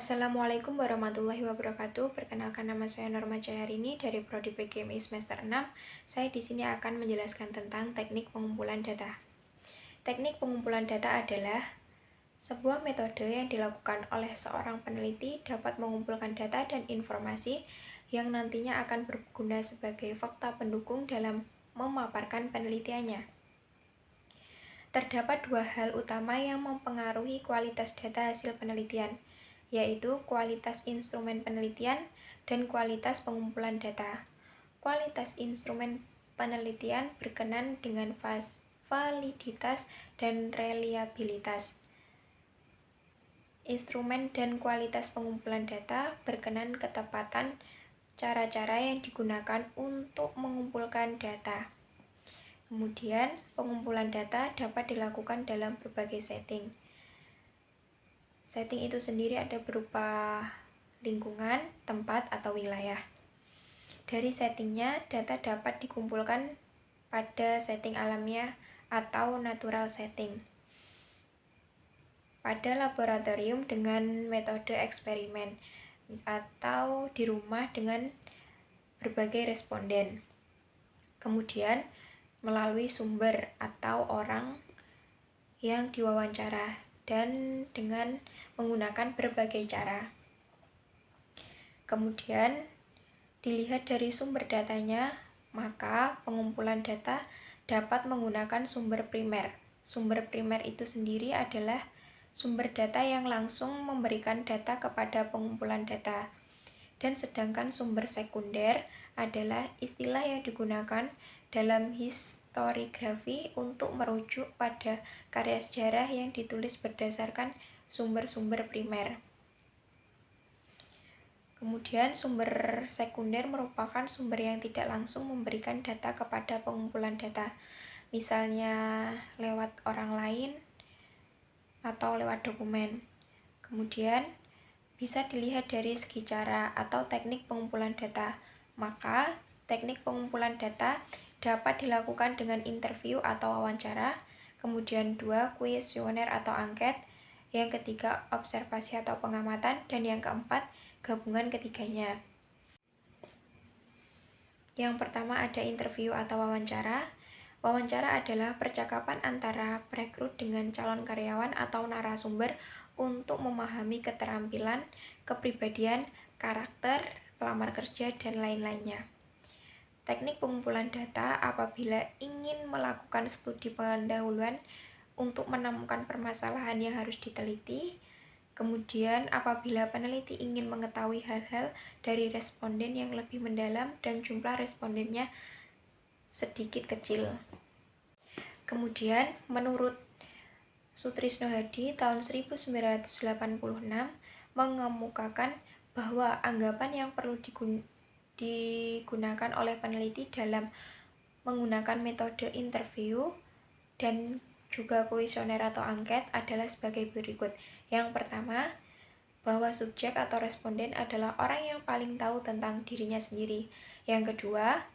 Assalamualaikum warahmatullahi wabarakatuh. Perkenalkan, nama saya Norma Caharini dari Prodi PGMI semester 6. Saya di sini akan menjelaskan tentang teknik pengumpulan data. Teknik pengumpulan data adalah sebuah metode yang dilakukan oleh seorang peneliti dapat mengumpulkan data dan informasi yang nantinya akan berguna sebagai fakta pendukung dalam memaparkan penelitiannya. Terdapat dua hal utama yang mempengaruhi kualitas data hasil penelitian, yaitu kualitas instrumen penelitian dan kualitas pengumpulan data. Kualitas instrumen penelitian berkenaan dengan validitas dan reliabilitas. Instrumen dan kualitas pengumpulan data berkenaan ketepatan cara-cara yang digunakan untuk mengumpulkan data. Kemudian, pengumpulan data dapat dilakukan dalam berbagai setting. Setting itu sendiri ada berupa lingkungan, tempat, atau wilayah. Dari settingnya, data dapat dikumpulkan pada setting alamiah atau natural setting, pada laboratorium dengan metode eksperimen, atau di rumah dengan berbagai responden. Kemudian, melalui sumber atau orang yang diwawancara, dan dengan menggunakan berbagai cara. Kemudian, dilihat dari sumber datanya, maka pengumpulan data dapat menggunakan sumber primer. Sumber primer itu sendiri adalah sumber data yang langsung memberikan data kepada pengumpulan data. Dan sedangkan sumber sekunder adalah istilah yang digunakan dalam historiografi untuk merujuk pada karya sejarah yang ditulis berdasarkan sumber-sumber primer. Kemudian sumber sekunder merupakan sumber yang tidak langsung memberikan data kepada pengumpulan data, misalnya lewat orang lain atau lewat dokumen. Kemudian bisa dilihat dari segi cara atau teknik pengumpulan data. Maka teknik pengumpulan data dapat dilakukan dengan interview atau wawancara, kemudian 2, kuesioner atau angket, yang ketiga observasi atau pengamatan, dan yang keempat gabungan ketiganya. Yang pertama ada interview atau wawancara. Wawancara adalah percakapan antara perekrut dengan calon karyawan atau narasumber untuk memahami keterampilan, kepribadian, karakter, pelamar kerja, dan lain-lainnya. Teknik pengumpulan data apabila ingin melakukan studi pendahuluan untuk menemukan permasalahan yang harus diteliti. Kemudian apabila peneliti ingin mengetahui hal-hal dari responden yang lebih mendalam dan jumlah respondennya sedikit kecil. Kemudian menurut Sutrisno Hadi tahun 1986 mengemukakan bahwa anggapan yang perlu digunakan oleh peneliti dalam menggunakan metode interview dan juga kuesioner atau angket adalah sebagai berikut. Yang pertama, bahwa subjek atau responden adalah orang yang paling tahu tentang dirinya sendiri. Yang kedua,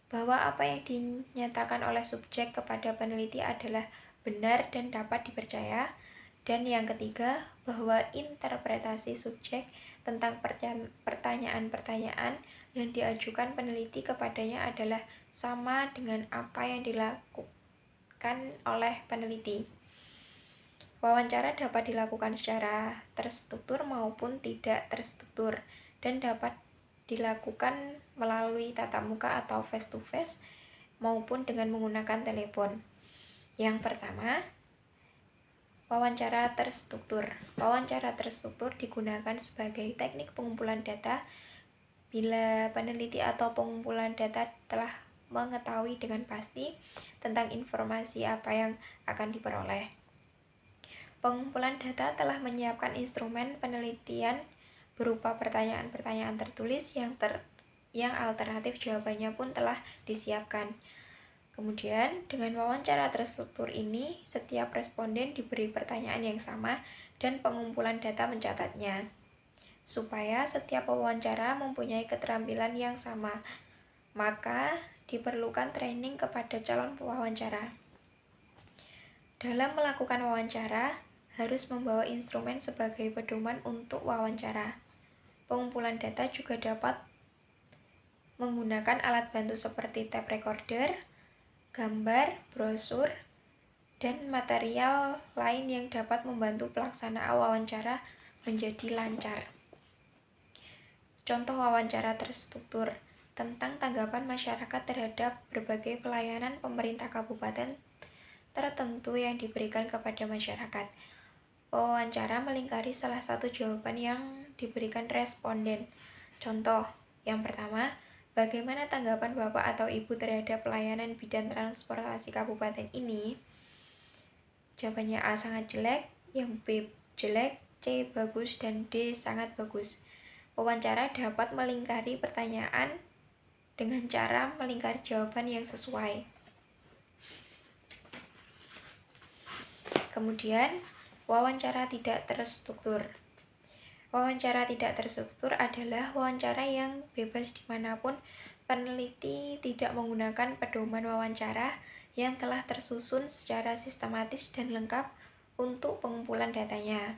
bahwa apa yang dinyatakan oleh subjek kepada peneliti adalah benar dan dapat dipercaya. Dan yang ketiga, bahwa interpretasi subjek tentang pertanyaan-pertanyaan yang diajukan peneliti kepadanya adalah sama dengan apa yang dilakukan oleh peneliti. Wawancara dapat dilakukan secara terstruktur maupun tidak terstruktur dan dapat dilakukan melalui tatap muka atau face to face maupun dengan menggunakan telepon. Yang pertama, wawancara terstruktur. Wawancara terstruktur digunakan sebagai teknik pengumpulan data bila peneliti atau pengumpulan data telah mengetahui dengan pasti tentang informasi apa yang akan diperoleh. Pengumpulan data telah menyiapkan instrumen penelitian berupa pertanyaan-pertanyaan tertulis yang alternatif jawabannya pun telah disiapkan. Kemudian, dengan wawancara terstruktur ini, setiap responden diberi pertanyaan yang sama dan pengumpulan data mencatatnya. Supaya setiap wawancara mempunyai keterampilan yang sama, maka diperlukan training kepada calon pewawancara. Dalam melakukan wawancara, harus membawa instrumen sebagai pedoman untuk wawancara. Pengumpulan data juga dapat menggunakan alat bantu seperti tape recorder, gambar, brosur, dan material lain yang dapat membantu pelaksanaan wawancara menjadi lancar. Contoh wawancara terstruktur tentang tanggapan masyarakat terhadap berbagai pelayanan pemerintah kabupaten tertentu yang diberikan kepada masyarakat. Wawancara melingkari salah satu jawaban yang diberikan responden. Contoh, yang pertama, bagaimana tanggapan Bapak atau Ibu terhadap pelayanan bidang transportasi kabupaten ini? Jawabannya A sangat jelek, yang B jelek, C bagus, dan D sangat bagus. Wawancara dapat melingkari pertanyaan dengan cara melingkari jawaban yang sesuai. Kemudian, wawancara tidak terstruktur. Wawancara tidak terstruktur adalah wawancara yang bebas dimanapun peneliti tidak menggunakan pedoman wawancara yang telah tersusun secara sistematis dan lengkap untuk pengumpulan datanya.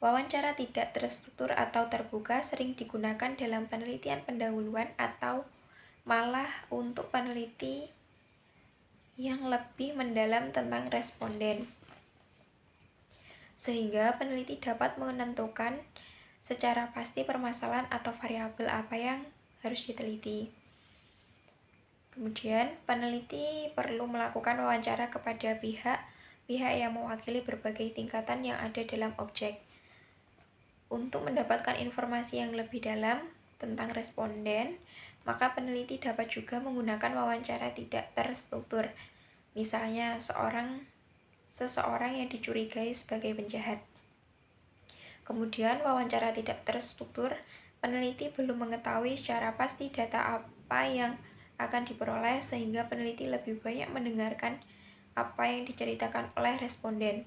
Wawancara tidak terstruktur atau terbuka sering digunakan dalam penelitian pendahuluan atau malah untuk peneliti yang lebih mendalam tentang responden, sehingga peneliti dapat menentukan secara pasti permasalahan atau variabel apa yang harus diteliti. Kemudian, peneliti perlu melakukan wawancara kepada pihak yang mewakili berbagai tingkatan yang ada dalam objek. Untuk mendapatkan informasi yang lebih dalam tentang responden, maka peneliti dapat juga menggunakan wawancara tidak terstruktur. Misalnya, seseorang yang dicurigai sebagai penjahat. Kemudian, wawancara tidak terstruktur, peneliti belum mengetahui secara pasti data apa yang akan diperoleh, sehingga peneliti lebih banyak mendengarkan apa yang diceritakan oleh responden.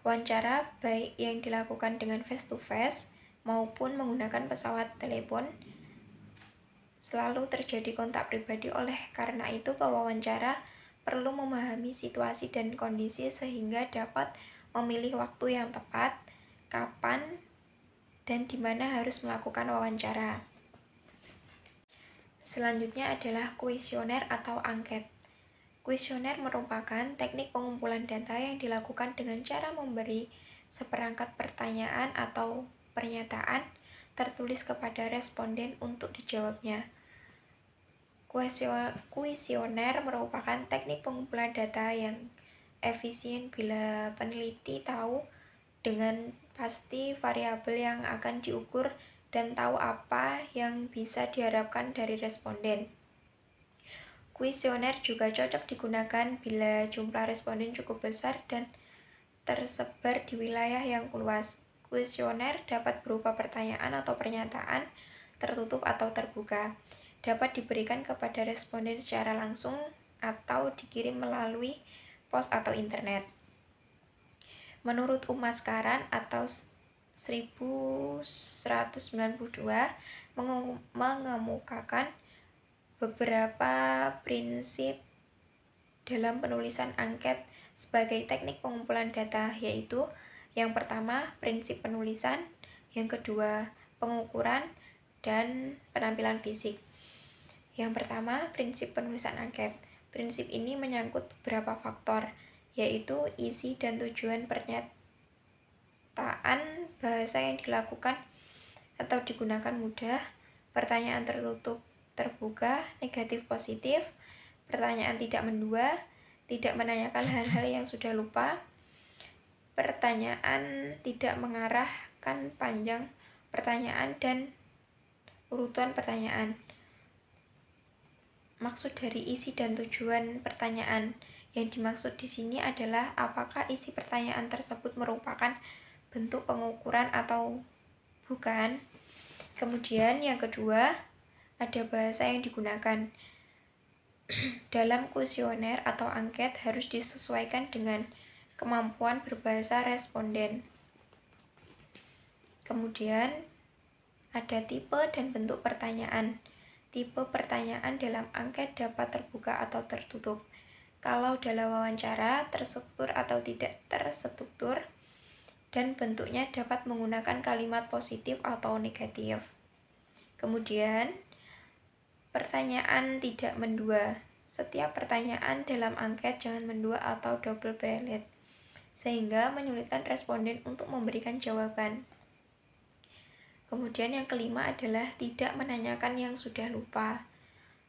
Wawancara baik yang dilakukan dengan face-to-face maupun menggunakan pesawat telepon selalu terjadi kontak pribadi. Oleh karena itu, pewawancara perlu memahami situasi dan kondisi sehingga dapat memilih waktu yang tepat, kapan, dan di mana harus melakukan wawancara. Selanjutnya adalah kuesioner atau angket. Kuesioner merupakan teknik pengumpulan data yang dilakukan dengan cara memberi seperangkat pertanyaan atau pernyataan tertulis kepada responden untuk dijawabnya. Kuesioner merupakan teknik pengumpulan data yang efisien bila peneliti tahu dengan pasti variabel yang akan diukur dan tahu apa yang bisa diharapkan dari responden. Kuesioner juga cocok digunakan bila jumlah responden cukup besar dan tersebar di wilayah yang luas. Kuesioner dapat berupa pertanyaan atau pernyataan, tertutup atau terbuka. Dapat diberikan kepada responden secara langsung atau dikirim melalui pos atau internet. Menurut Umas Karan atau 1192 mengemukakan beberapa prinsip dalam penulisan angket sebagai teknik pengumpulan data, yaitu yang pertama, prinsip penulisan, yang kedua, pengukuran, dan penampilan fisik. Yang pertama, prinsip penulisan angket. Prinsip ini menyangkut beberapa faktor, yaitu isi dan tujuan pernyataan, bahasa yang dilakukan atau digunakan mudah, pertanyaan tertutup terbuka, negatif positif, pertanyaan tidak mendua, tidak menanyakan hal-hal yang sudah lupa, pertanyaan tidak mengarahkan panjang pertanyaan, dan urutan pertanyaan. Maksud dari isi dan tujuan pertanyaan yang dimaksud di sini adalah apakah isi pertanyaan tersebut merupakan bentuk pengukuran atau bukan. Kemudian yang kedua, ada bahasa yang digunakan. Dalam kuesioner atau angket harus disesuaikan dengan kemampuan berbahasa responden. Kemudian ada tipe dan bentuk pertanyaan. Tipe pertanyaan dalam angket dapat terbuka atau tertutup. kalau dalam wawancara terstruktur atau tidak terstruktur, dan bentuknya dapat menggunakan kalimat positif atau negatif. Kemudian, pertanyaan tidak mendua. Setiap pertanyaan dalam angket jangan mendua atau double barreled, sehingga menyulitkan responden untuk memberikan jawaban. Kemudian yang kelima adalah tidak menanyakan yang sudah lupa.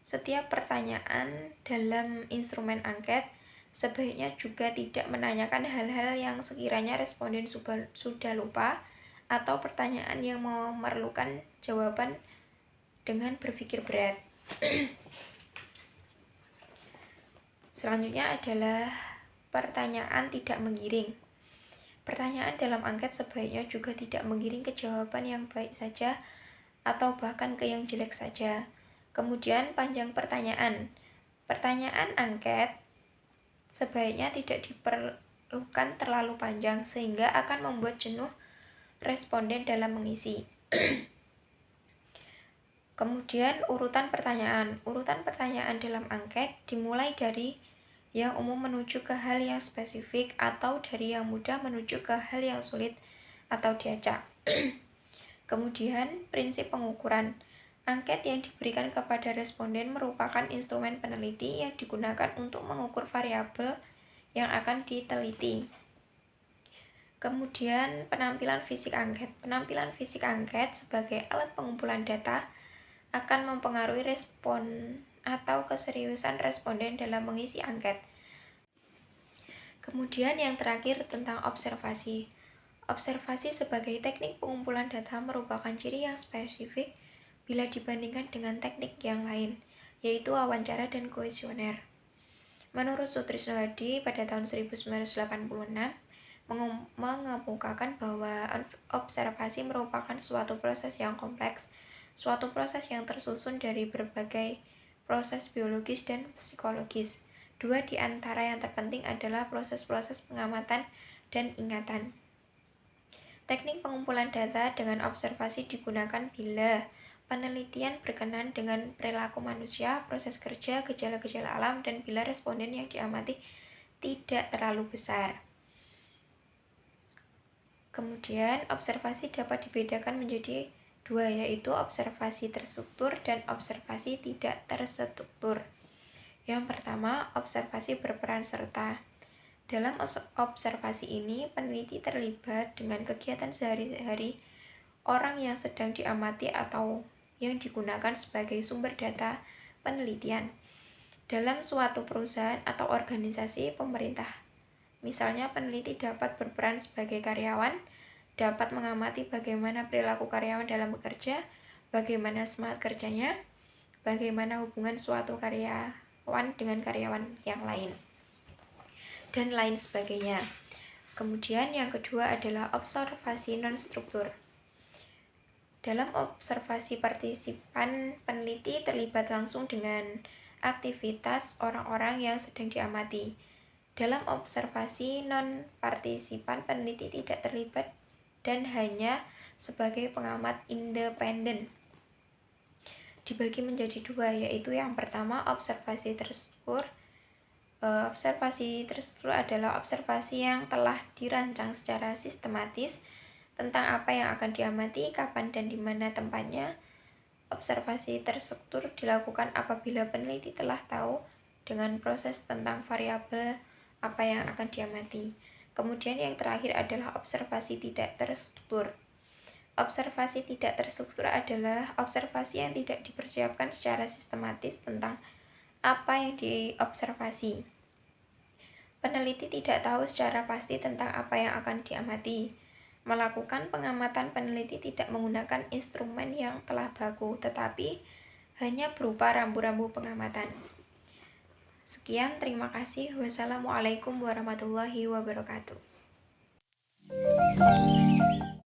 Setiap pertanyaan dalam instrumen angket sebaiknya juga tidak menanyakan hal-hal yang sekiranya responden sudah lupa atau pertanyaan yang memerlukan jawaban dengan berpikir berat. Selanjutnya adalah pertanyaan tidak menggiring. Pertanyaan dalam angket sebaiknya juga tidak menggiring ke jawaban yang baik saja atau bahkan ke yang jelek saja. Kemudian panjang pertanyaan. Pertanyaan angket sebaiknya tidak diperlukan terlalu panjang sehingga akan membuat jenuh responden dalam mengisi. Kemudian urutan pertanyaan. Urutan pertanyaan dalam angket dimulai dari yang umum menuju ke hal yang spesifik atau dari yang mudah menuju ke hal yang sulit atau diacak. Kemudian prinsip pengukuran. Angket yang diberikan kepada responden merupakan instrumen peneliti yang digunakan untuk mengukur variabel yang akan diteliti. Kemudian penampilan fisik angket. Penampilan fisik angket sebagai alat pengumpulan data akan mempengaruhi respon atau keseriusan responden dalam mengisi angket. Kemudian yang terakhir tentang observasi. Observasi sebagai teknik pengumpulan data merupakan ciri yang spesifik bila dibandingkan dengan teknik yang lain, yaitu wawancara dan kuesioner. Menurut Sutrisno Hadi pada tahun 1986, mengemukakan bahwa observasi merupakan suatu proses yang kompleks, suatu proses yang tersusun dari berbagai proses biologis dan psikologis. Dua di antara yang terpenting adalah proses-proses pengamatan dan ingatan. Teknik pengumpulan data dengan observasi digunakan bila penelitian berkenan dengan perilaku manusia, proses kerja, gejala-gejala alam, dan bila responden yang diamati tidak terlalu besar. Kemudian, observasi dapat dibedakan menjadi dua, yaitu observasi terstruktur dan observasi tidak terstruktur. Yang pertama, observasi berperan serta. Dalam observasi ini, peneliti terlibat dengan kegiatan sehari-hari orang yang sedang diamati atau yang digunakan sebagai sumber data penelitian dalam suatu perusahaan atau organisasi pemerintah. Misalnya, peneliti dapat berperan sebagai karyawan, dapat mengamati bagaimana perilaku karyawan dalam bekerja, bagaimana semangat kerjanya, bagaimana hubungan suatu karyawan dengan karyawan yang lain, dan lain sebagainya. Kemudian yang kedua adalah observasi non-struktur. Dalam observasi partisipan, peneliti terlibat langsung dengan aktivitas orang-orang yang sedang diamati. Dalam observasi non-partisipan, peneliti tidak terlibat dan hanya sebagai pengamat independen. Dibagi menjadi dua, yaitu yang pertama observasi terstruktur. Observasi terstruktur adalah observasi yang telah dirancang secara sistematis tentang apa yang akan diamati, kapan dan di mana tempatnya. Observasi terstruktur dilakukan apabila peneliti telah tahu dengan proses tentang variabel apa yang akan diamati. Kemudian yang terakhir adalah observasi tidak terstruktur. Observasi tidak terstruktur adalah observasi yang tidak dipersiapkan secara sistematis tentang apa yang diobservasi. Peneliti tidak tahu secara pasti tentang apa yang akan diamati. Melakukan pengamatan, peneliti tidak menggunakan instrumen yang telah baku, tetapi hanya berupa rambu-rambu pengamatan. Sekian, terima kasih. Wassalamualaikum warahmatullahi wabarakatuh.